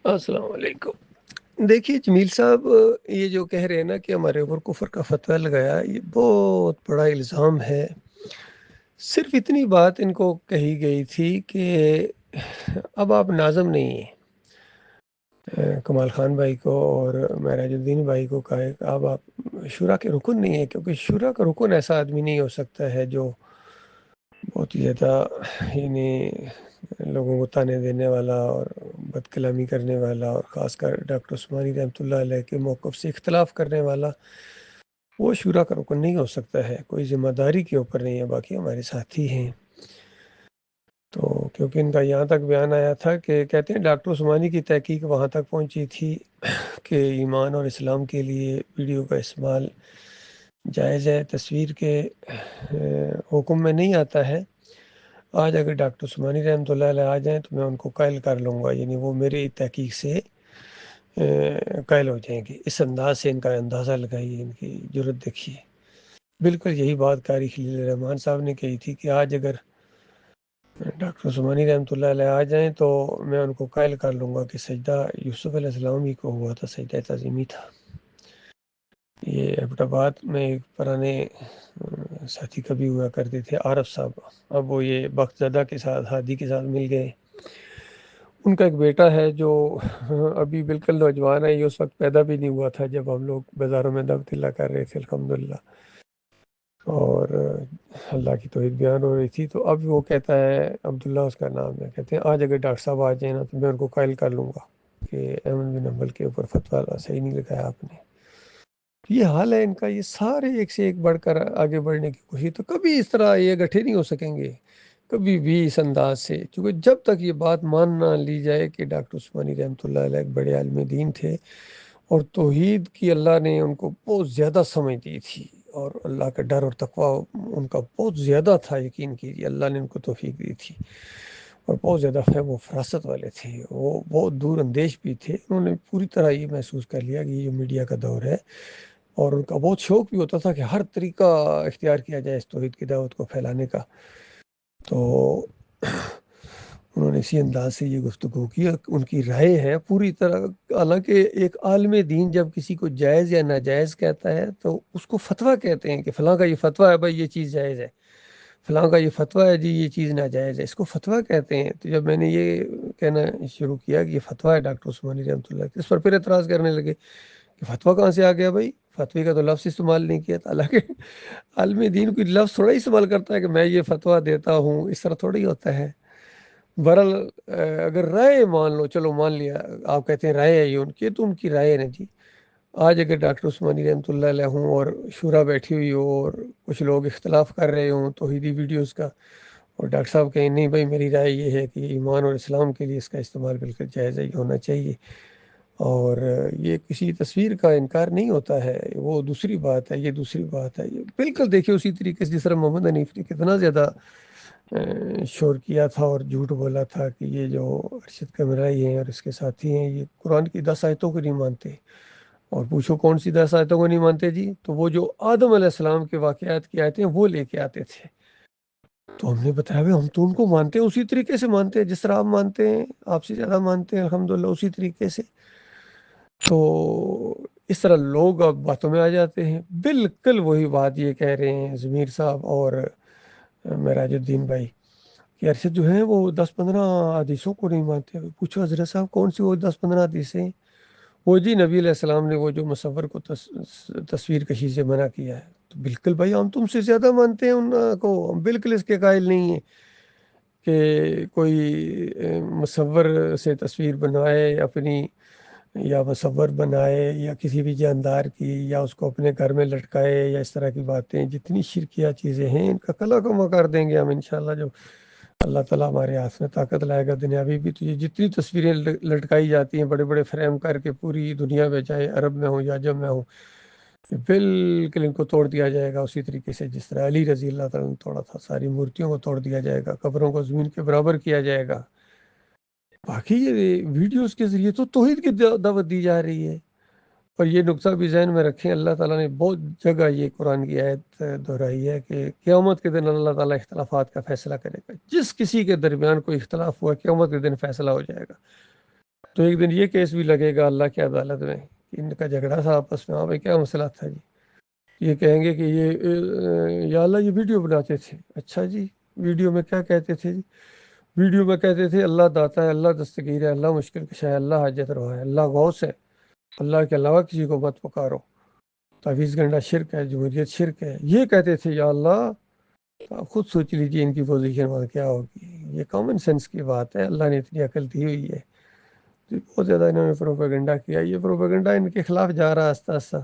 السلام علیکم۔ دیکھیے جمیل صاحب، یہ جو کہہ رہے ہیں نا کہ ہمارے اوپر کفر کا فتویٰ لگایا، یہ بہت بڑا الزام ہے۔ صرف اتنی بات ان کو کہی گئی تھی کہ اب آپ ناظم نہیں ہیں۔ کمال خان بھائی کو اور معراج الدین بھائی کو کہا کہ اب آپ شورا کے رکن نہیں ہیں، کیونکہ شورا کا رکن ایسا آدمی نہیں ہو سکتا ہے جو بہت ہی زیادہ یعنی لوگوں کو تانے دینے والا اور بد کلامی کرنے والا، اور خاص کر ڈاکٹر عثمانی رحمۃ اللہ علیہ کے موقف سے اختلاف کرنے والا، وہ شورا کا رکن نہیں ہو سکتا ہے۔ کوئی ذمہ داری کے اوپر نہیں ہے، باقی ہمارے ساتھی ہیں۔ تو کیونکہ ان کا یہاں تک بیان آیا تھا کہ کہتے ہیں ڈاکٹر عثمانی کی تحقیق وہاں تک پہنچی تھی کہ ایمان اور اسلام کے لیے ویڈیو کا استعمال جائز ہے، تصویر کے حکم میں نہیں آتا ہے۔ آج اگر ڈاکٹر عثمانی رحمۃ اللہ علیہ آ جائیں تو میں ان کو قائل کر لوں گا، یعنی وہ میری تحقیق سے قائل ہو جائیں گے۔ اس انداز سے ان کا اندازہ لگائیے، ان کی جرت دیکھیے۔ بالکل یہی بات قاری خلیل الرحمان صاحب نے کہی تھی کہ آج اگر ڈاکٹر عثمانی رحمۃ اللہ علیہ آ جائیں تو میں ان کو قائل کر لوں گا کہ سجدہ یوسف علیہ السلام ہی کو ہوا تھا، سجدہ تعظیمی تھا۔ یہ ایبٹ آباد میں ایک پرانے ساتھی کبھی ہوا کرتے تھے، عارف صاحب، اب وہ یہ بخت زدہ کے ساتھ، ہادی کے ساتھ مل گئے۔ ان کا ایک بیٹا ہے جو ابھی بالکل نوجوان ہے، یہ اس وقت پیدا بھی نہیں ہوا تھا جب ہم لوگ بازاروں میں دعوت اللہ کر رہے تھے، الحمدللہ، اور اللہ کی توحید بیان ہو رہی تھی۔ تو اب وہ کہتا ہے، عبداللہ اس کا نام ہے، کہتے ہیں آج اگر ڈاکٹر صاحب آ جائیں نا تو میں ان کو قائل کر لوں گا کہ احمد بن حنبل کے اوپر فتویٰ صحیح نہیں لگایا آپ نے۔ یہ حال ہے ان کا، یہ سارے ایک سے ایک بڑھ کر آگے بڑھنے کی کوشش، تو کبھی اس طرح یہ گٹھے نہیں ہو سکیں گے، کبھی بھی اس انداز سے، کیونکہ جب تک یہ بات مان نہ لی جائے کہ ڈاکٹر عثمانی رحمۃ اللہ علیہ ایک بڑے عالم دین تھے اور توحید کی اللہ نے ان کو بہت زیادہ سمجھ دی تھی، اور اللہ کا ڈر اور تقوی ان کا بہت زیادہ تھا، یقین کیجیے اللہ نے ان کو توفیق دی تھی، اور بہت زیادہ فہم و فراست والے تھے، وہ بہت دور اندیش بھی تھے۔ انہوں نے پوری طرح یہ محسوس کر لیا کہ یہ میڈیا کا دور ہے، اور ان کا بہت شوق بھی ہوتا تھا کہ ہر طریقہ اختیار کیا جائے اس توحید کی دعوت کو پھیلانے کا۔ تو انہوں نے اسی انداز سے یہ گفتگو کی، ان کی رائے ہے پوری طرح، حالانکہ ایک عالم دین جب کسی کو جائز یا ناجائز کہتا ہے تو اس کو فتویٰ کہتے ہیں کہ فلاں کا یہ فتویٰ ہے بھائی یہ چیز جائز ہے، فلاں کا یہ فتویٰ ہے جی یہ چیز ناجائز ہے، اس کو فتویٰ کہتے ہیں۔ تو جب میں نے یہ کہنا شروع کیا کہ یہ فتویٰ ہے ڈاکٹر عثمانی رحمۃ اللہ، اس پر پھر اعتراض کرنے لگے کہ فتویٰ کہاں سے آ گیا بھائی، فتوی کا تو لفظ استعمال نہیں کیا تھا، حالانکہ عالم دین کوئی لفظ تھوڑا ہی استعمال کرتا ہے کہ میں یہ فتویٰ دیتا ہوں، اس طرح تھوڑا ہی ہوتا ہے۔ بہرحال اگر رائے مان لو، چلو مان لیا، آپ کہتے ہیں رائے ہے یہ ان کی، تو ان کی رائے ہے نا جی۔ آج اگر ڈاکٹر عثمانی رحمۃ اللہ علیہ ہوں اور شورا بیٹھی ہوئی ہو اور کچھ لوگ اختلاف کر رہے ہوں توحیدی ویڈیوز کا، اور ڈاکٹر صاحب کہیں نہیں بھائی میری رائے یہ ہے کہ ایمان اور اسلام کے لیے اس کا استعمال بالکل جائز ہے، یہ ہونا چاہیے، اور یہ کسی تصویر کا انکار نہیں ہوتا ہے، وہ دوسری بات ہے، یہ دوسری بات ہے، یہ بالکل دیکھیے اسی طریقے سے جس طرح محمد حنیف نے کتنا زیادہ شور کیا تھا اور جھوٹ بولا تھا کہ یہ جو ارشد قمرائی ہیں اور اس کے ساتھی ہیں یہ قرآن کی 10 آیتوں کو نہیں مانتے، اور پوچھو کون سی 10 آیتوں کو نہیں مانتے جی، تو وہ جو آدم علیہ السلام کے واقعات کی آیتیں وہ لے کے آتے تھے۔ تو ہم نے بتایا ہم تو ان کو مانتے ہیں، اسی طریقے سے مانتے ہیں جس طرح آپ مانتے ہیں، آپ سے زیادہ مانتے ہیں الحمدللہ اسی طریقے سے۔ تو اس طرح لوگ اب باتوں میں آ جاتے ہیں، بالکل وہی بات یہ کہہ رہے ہیں ضمیر صاحب اور معراج الدین بھائی کہ ارشد جو ہیں وہ 10-15 حدیثوں کو نہیں مانتے۔ پوچھو حضرت صاحب کون سی وہ 10-15 حدیثیں؟ وہ جی نبی علیہ السلام نے وہ جو مصور کو تصویر کشی سے منع کیا ہے، تو بالکل بھائی ہم تم سے زیادہ مانتے ہیں ان کو، ہم بالکل اس کے قائل نہیں ہیں کہ کوئی مصور سے تصویر بنائے اپنی، یا مصور بنائے یا کسی بھی جاندار کی، یا اس کو اپنے گھر میں لٹکائے، یا اس طرح کی باتیں، جتنی شرکیہ چیزیں ہیں ان کا کلا کما کر دیں گے ہم انشاءاللہ، جو اللہ تعالیٰ ہمارے ہاتھ میں طاقت لائے گا دنیاوی بھی۔ تو یہ جتنی تصویریں لٹکائی جاتی ہیں بڑے بڑے فریم کر کے پوری دنیا میں، چاہے عرب میں ہوں یا عجم میں ہوں، بالکل ان کو توڑ دیا جائے گا اسی طریقے سے جس طرح علی رضی اللہ تعالیٰ نے توڑا تھا، ساری مورتیوں کو توڑ دیا جائے گا، قبروں کو زمین کے برابر کیا جائے گا۔ باقی یہ ویڈیوز کے ذریعے تو توحید کی دعوت دی جا رہی ہے، اور یہ نقطہ بھی ذہن میں رکھیں، اللہ تعالیٰ نے بہت جگہ یہ قرآن کی آیت دہرائی ہے کہ قیامت کے دن اللہ تعالیٰ اختلافات کا فیصلہ کرے گا، جس کسی کے درمیان کوئی اختلاف ہوا قیامت کے دن فیصلہ ہو جائے گا۔ تو ایک دن یہ کیس بھی لگے گا اللہ کی عدالت میں کہ ان کا جھگڑا تھا آپس میں، ہاں بھائی کیا مسئلہ تھا جی، یہ کہیں گے کہ یہ یا اللہ یہ ویڈیو بناتے تھے، اچھا جی ویڈیو میں کیا کہتے تھے جی؟ ویڈیو میں کہتے تھے اللہ داتا ہے، اللہ دستگیر ہے، اللہ مشکل کشا ہے، اللہ حاجت روا ہے، اللہ غوث ہے، اللہ کے علاوہ کسی کو مت پکارو، تعویذ گنڈا شرک ہے، جمہوریت شرک ہے، یہ کہتے تھے یا اللہ۔ تو آپ خود سوچ لیجیے ان کی پوزیشن وہاں کیا ہوگی۔ یہ کامن سینس کی بات ہے، اللہ نے اتنی عقل دی ہوئی ہے۔ تو بہت زیادہ انہوں نے پروپیگنڈا کیا، یہ پروپیگنڈا ان کے خلاف جا رہا ہے آہستہ آہستہ،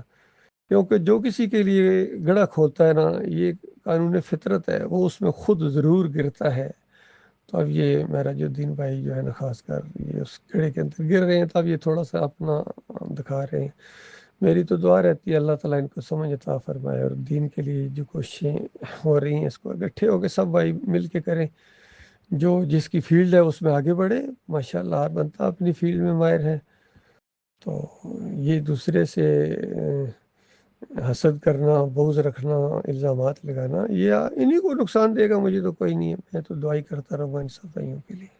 کیونکہ جو کسی کے لیے گڑھا کھولتا ہے نا، یہ قانون فطرت ہے، وہ اس میں خود ضرور گرتا ہے۔ تو اب یہ معراج الدین بھائی جو ہے نا خاص کر یہ اس گڑھے کے اندر گر رہے ہیں، تو اب یہ تھوڑا سا اپنا دکھا رہے ہیں۔ میری تو دعا رہتی ہے اللہ تعالیٰ ان کو سمجھ عطا فرمائے، اور دین کے لیے جو کوششیں ہو رہی ہیں اس کو اکٹھے ہو کے سب بھائی مل کے کریں، جو جس کی فیلڈ ہے اس میں آگے بڑھے۔ ماشاءاللہ ہر بندہ اپنی فیلڈ میں ماہر ہے، تو یہ دوسرے سے حسد کرنا، بغض رکھنا، الزامات لگانا، یہ انہیں کو نقصان دے گا، مجھے تو کوئی نہیں ہے۔ میں تو دعائی کرتا رہوں گا ان سب بھائیوں کے لیے۔